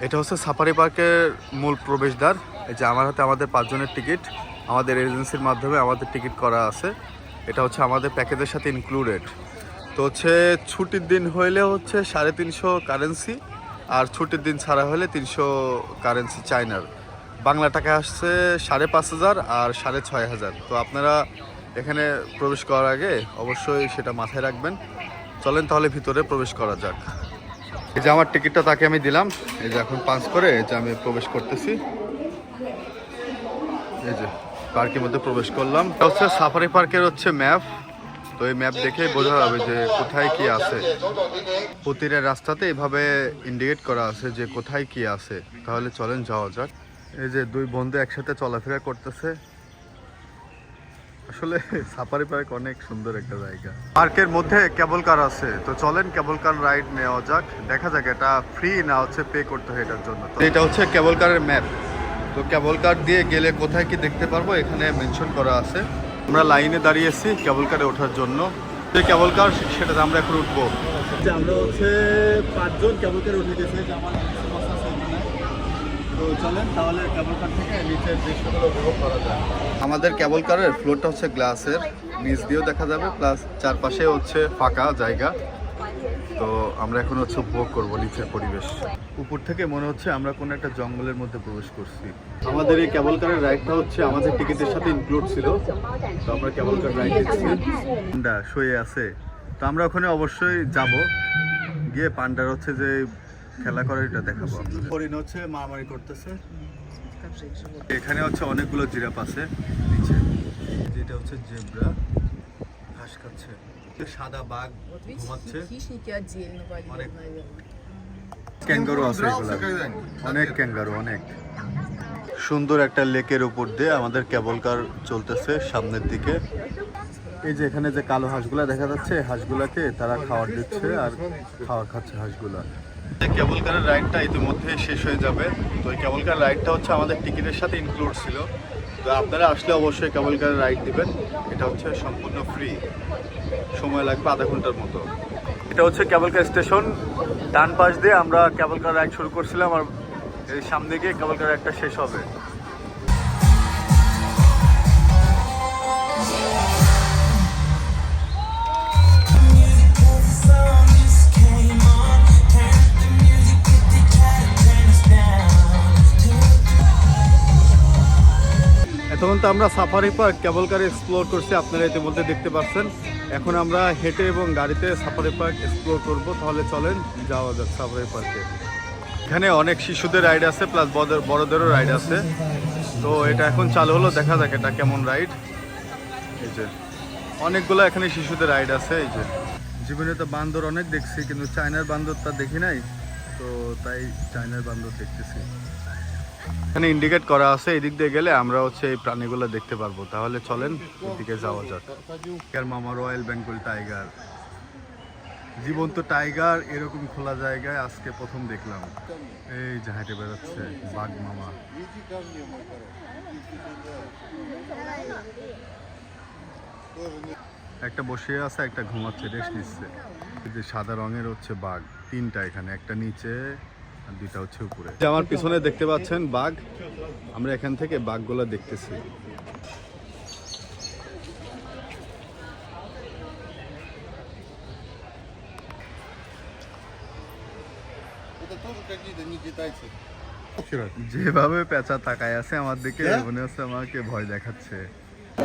এটা হচ্ছে সাফারি পার্কের মূল প্রবেশদ্বার। এই যে আমার হাতে আমাদের 5 জনের টিকিট, আমাদের এজেন্সির মাধ্যমে আমাদের টিকিট করা আছে। এটা হচ্ছে আমাদের প্যাকেজের সাথে ইনক্লুডেড। তো হচ্ছে ছুটির দিন হইলে হচ্ছে 350 কারেন্সি, আর ছুটির দিন ছাড়া হলে 300 কারেন্সি চায়নার। বাংলা টাকা আসছে 5,500 আর 6,500। তো আপনারা এখানে প্রবেশ করার আগে অবশ্যই সেটা মাথায় রাখবেন। চলেন তাহলে ভিতরে প্রবেশ করা যাক। এই যে আমার টিকিটটা তাকে আমি দিলাম, এই যে এখন পাঞ্চ করে এই যে আমি প্রবেশ করতেছি। এই যে পার্কের মধ্যে প্রবেশ করলাম। এটা হচ্ছে সাফারি পার্কের হচ্ছে ম্যাপ। তো এই ম্যাপ দেখে বোঝা যাবে যে কোথায় কি আছে। প্রতিটা রাস্তাতে এইভাবে ইন্ডিকেট করা আছে যে কোথায় কি আছে। তাহলে চলেন যাওয়া যাক। এই যে দুই বন্ধু একসাথে চলাফেরা করতেছে। আসলে সাফারি পার্ক অনেক সুন্দর একটা জায়গা। পার্কের মধ্যে কেবল কার আছে, তো চলেন কেবল কার রাইড নেওয়া যাক। দেখা যাক এটা ফ্রি না হচ্ছে পে করতে হয় এটার জন্য। এটা হচ্ছে কেবল কারের ম্যাপ। তো কেবল কার দিয়ে গেলে কোথায় কি দেখতে পারবো এখানে মেনশন করা আছে। আমরা লাইনে দাঁড়িয়েছি কেবল কারে ওঠার জন্য। যে কেবল কার সেটাতে আমরা এখন উঠবো। আমরা হচ্ছে 5 জন কেবল কারে উঠে গেছি। তো চলেন তাহলে কেবল কার থেকে নিচের দৃশ্যগুলো উপভোগ করা যায়। আমাদের কেবল কারের ফ্লোরটা হচ্ছে গ্লাসের, নিচ দিয়েও দেখা যাবে, প্লাস চারপাশে হচ্ছে ফাঁকা জায়গা। তো আমরা এখন হচ্ছে উপভোগ করবো নিচের পরিবেশ। উপর থেকে মনে হচ্ছে আমরা কোনো একটা জঙ্গলের মধ্যে প্রবেশ করছি। আমাদের এই কেবল কারের রাইডটা হচ্ছে আমাদের টিকিটের সাথে ইনক্লুড ছিল। তো আমরা কেবল কার রাইড দিচ্ছি। পান্ডা শুয়ে আছে, তো আমরা ওখানে অবশ্যই যাব, গিয়ে পান্ডার হচ্ছে যে খেলা করে এটা দেখাবো। হরিণ হচ্ছে মারামারি করতেছে। এখানে হচ্ছে অনেকগুলো জিরাফ আছে নিচে, যেটা হচ্ছে জেব্রা ঘাস খাচ্ছে। সাদা বাঘ ঘুমাচ্ছে। অনেক ক্যাঙ্গারু আছে, অনেক ক্যাঙ্গারু, অনেক সুন্দর একটা লেকের উপর দিয়ে আমাদের কেবল কার চলতেছে সামনের দিকে। এই যে এখানে যে কালো হাঁসগুলা দেখা যাচ্ছে, হাঁসগুলাকে তারা খাবার দিচ্ছে আর খাবার খাচ্ছে হাঁসগুলা। কেবল কারের রাইডটা ইতিমধ্যে শেষ হয়ে যাবে। তো এই কেবল কার রাইডটা হচ্ছে আমাদের টিকিটের সাথে ইনক্লুড ছিল। তো আপনারা আসলে অবশ্যই কেবল কারের রাইড দিবেন। এটা হচ্ছে সম্পূর্ণ ফ্রি, সময় লাগবে আধা ঘন্টার মতো। এটা হচ্ছে কেবল কার স্টেশন। ডান পাশ দিয়ে আমরা কেবল কার রাইড শুরু করছিলাম, আর এই সামনে গিয়ে কেবল কার রাইডটা শেষ হবে। তখন তো আমরা সাফারি পার্ক কেবল কারে এক্সপ্লোর করছি, আপনারা ইতিমধ্যে দেখতে পাচ্ছেন। এখন আমরা হেঁটে এবং গাড়িতে সাফারি পার্ক এক্সপ্লোর করব। তাহলে চলেন যাওয়া যাক সাফারি পার্কে। এখানে অনেক শিশুদের রাইড আছে, প্লাস বড়দেরও রাইড আছে। তো এটা এখন চালু হলো, দেখা যাক এটা কেমন রাইড। এই যে অনেকগুলো এখানে শিশুদের রাইড আছে। এই যে জীবনে তো বান্দর অনেক দেখছি, কিন্তু চায়নার বান্দরটা দেখি নাই, তো তাই চায়নার বান্দর দেখতেছি। এখানে ইন্ডিকেট করা আছে, এদিক দিয়ে গেলে আমরা হচ্ছে এই প্রাণীগুলো দেখতে পারবো। তাহলে চলেন এদিকে যাওয়া যাক। মামা রয়্যাল বেঙ্গল টাইগার, জীবন্ত টাইগার এরকম খোলা জায়গায় আজকে প্রথম দেখলাম। এই যে হাঁটে বেড়াচ্ছে বাঘ মামা। একটা বসে আছে, একটা ঘুমাচ্ছে, রেস্ট নিচ্ছে। এই যে সাদা রঙের হচ্ছে বাঘ, 3টা এখানে, একটা নিচে আর 2টা হচ্ছে উপরে। আমার পিছনে দেখতে পাচ্ছেন বাঘ। আমরা এখান থেকে বাঘগুলো দেখতেছি। যেভাবে পেঁচা তাকায় আছে আমার দিকে, মনে হচ্ছে আমাকে ভয় দেখাচ্ছে।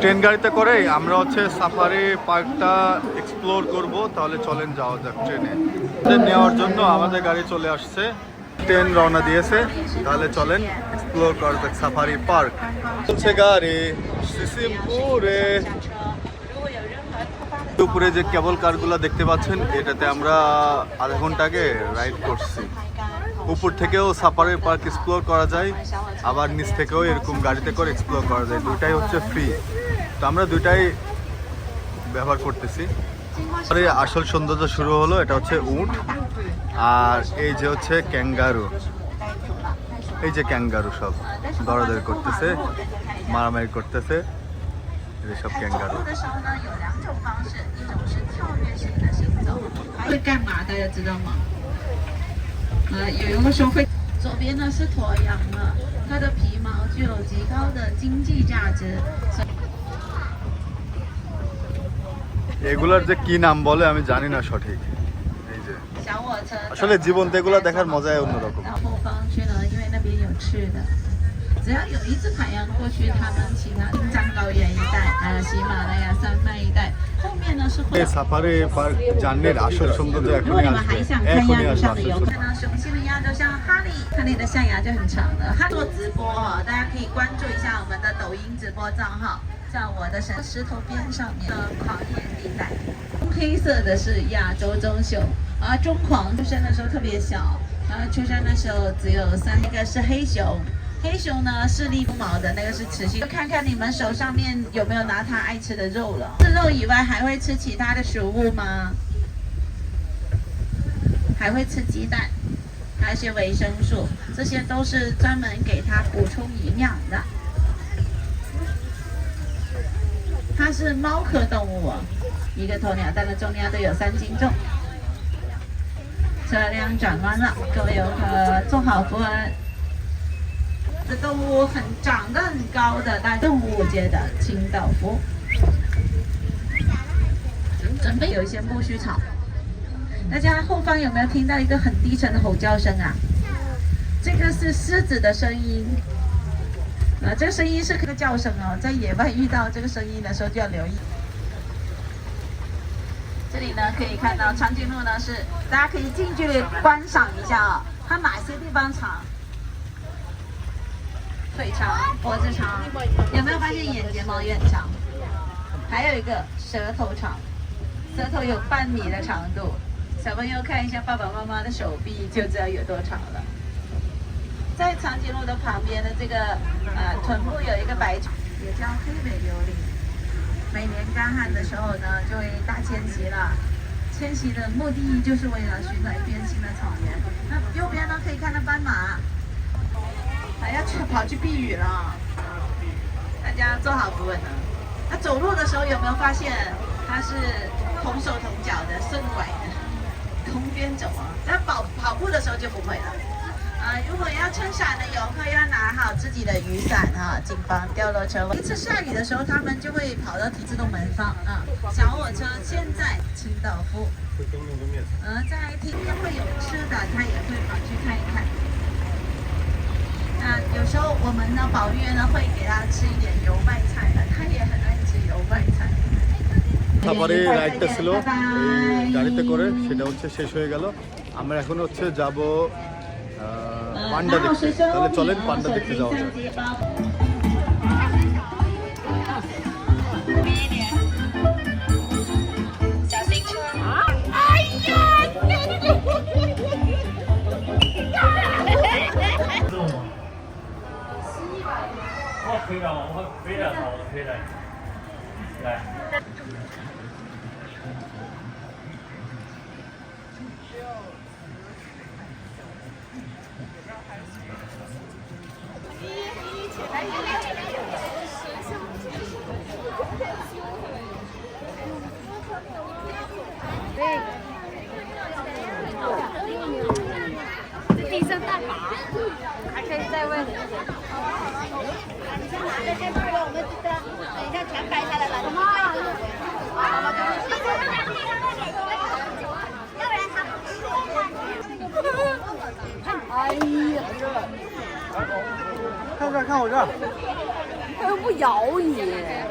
ট্রেন গাড়িতে করে আমরা হচ্ছে সাফারি পার্কটা এক্সপ্লোর করব। তাহলে চলেন যাওয়া যাক ট্রেনে। নেওয়ার জন্য আমাদের গাড়ি চলে আসছে, ট্রেন রওনা দিয়েছে। তাহলে চলেন এক্সপ্লোর করা যাক সাফারি পার্ক। হচ্ছে গাড়ি সিসিমপুরে। উপরে যে কেবল কারগুলো দেখতে পাচ্ছেন, এটাতে আমরা আধা ঘন্টা আগে রাইড করছি। উপর থেকেও সাফারি পার্ক এক্সপ্লোর করা যায়, আবার নিচ থেকেও এরকম গাড়িতে করে এক্সপ্লোর করা যায়। দুইটাই হচ্ছে ফ্রি, তো আমরা দুইটাই ব্যবহার করতেছি। আর এই আসল সৌন্দর্য শুরু হলো, এটা হচ্ছে উট, আর এই যে হচ্ছে ক্যাঙ্গারু। এই যে ক্যাঙ্গারু সব দরাদরি করতেছে, মারামারি করতেছে, সব ক্যাঙ্গারু। 左边呢是驼羊了，它的皮毛具有极高的经济价值。 এগুলার যে কি নাম বলে আমি জানি না সঠিক এই যে আসলে জীবন এগুলা দেখার মজাই অন্যরকম 后方去呢，因为那边有吃的。 只要有一只海洋过去，他们其他青藏高原一带、喜马拉雅山脉一带，后面呢是会。সাফারি পার্ক জার্নির আসল সৌন্দর্য 如果你们还想看鸭এখনই 子 আসবে 上的游客，呢，雄性的鸭就像哈利，哈利的象牙就很长的。哈做直播哈，大家可以关注一下我们的抖音直播账号，在我的石头边上面的狂野地带。黑色的是亚洲棕熊，中狂出生的时候特别小，出生的时候只有3个是黑熊。 黑熊呢是立不毛的，那个是雌性。看看你们手上面有没有拿它爱吃的肉了。吃肉以外，还会吃其他的食物吗？还会吃鸡蛋，还有一些维生素，这些都是专门给它补充营养的。它是猫科动物哦，一个鸵鸟蛋的重量都有3斤重。车辆转弯了，各位游客做好扶稳。 这动物长得很高的，大动物界的清道夫，准备有一些苜蓿草。大家后方有没有听到一个很低沉的吼叫声啊？这个是狮子的声音。这个声音是个叫声哦，在野外遇到这个声音的时候就要留意。这里呢可以看到长颈鹿呢是，大家可以近距离观赏一下啊、它哪些地方长？ 腿长，脖子长，有没有发现眼睫毛也很长？还有一个舌头长，舌头有半米的长度。小朋友看一下爸爸妈妈的手臂就知道有多长了。在长颈鹿的旁边的这个臀部有一个白虫，也叫黑尾琉璃。每年干旱的时候呢，就会大迁徙了。迁徙的目的就是为了寻找边境的草原。那右边呢可以看到斑马。 还要跑去避雨了，大家做好扶稳呢。那走路的时候有没有发现它是同手同脚的顺拐的，同边走啊？但跑步的时候就不会了。如果要撑伞的游客要拿好自己的雨伞啊，谨防掉落车尾。一次下雨的时候，他们就会跑到自动门放啊。小火车现在清道夫，在庭院会有吃的，他也会跑去看一看。 有时候我们的保育员呢会给他吃一点油麦菜的，他也很爱吃油麦菜。সাফারি রাইডটা ছিল এই গাড়িতে করে সেটা হচ্ছে শেষ হয়ে গেল আমরা এখন হচ্ছে যাব পান্ডা দেখতে তাহলে চলেন পান্ডা দেখতে যাওয়া যাক可以让我飞着跑，飞着来。这地上大法，还可以再问。 这些图我们这个等一下全摆下来了。什么？要不然他不吃。哎呀！看这儿，看我这儿。他又不咬你，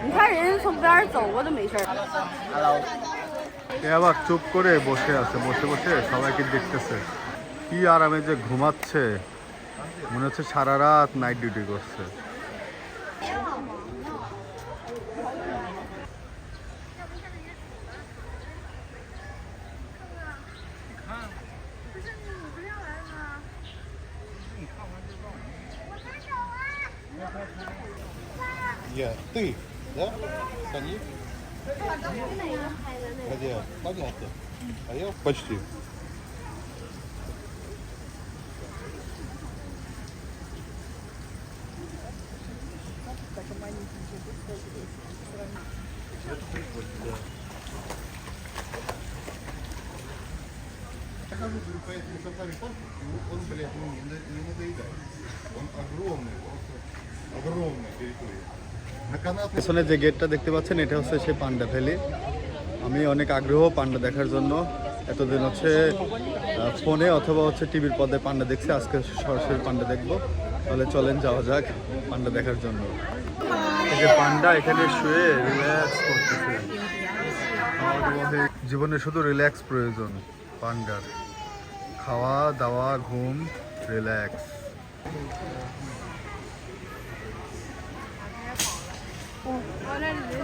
你看人家从边走过都没事。Hello。এ আবার চুপ করে বসে আছে বসে বসে সবাইকে দেখতেছে কি আরামে যে ঘুমাচ্ছে মনে হচ্ছে সারা রাত নাইট ডিউটি করছে Ты, да? Они? Где? Понятно. А я почти. хожу по этим сафари парку, он, блядь, ну, не надоедает. Он огромный, просто огромная территория. На канатной পেছনে যে গেটটা দেখতে পাচ্ছেন এটা হচ্ছে সেই পান্ডা ভ্যালি। আমি অনেক আগ্রহ পান্ডা দেখার জন্য। এতদিন হচ্ছে ফোনে অথবা হচ্ছে টিভির পর্দায় পান্ডা দেখছি, আজকে সরাসরি পান্ডা দেখবো। তাহলে চলেন যাওয়া যাক পান্ডা দেখার জন্য। এই যে পান্ডা এখানে শুয়ে রিল্যাক্স করতেছে। জীবনে শুধু রিল্যাক্স প্রয়োজন পান্ডার, খাওয়া দাওয়া ঘুম রিল্যাক্স।哦，那里人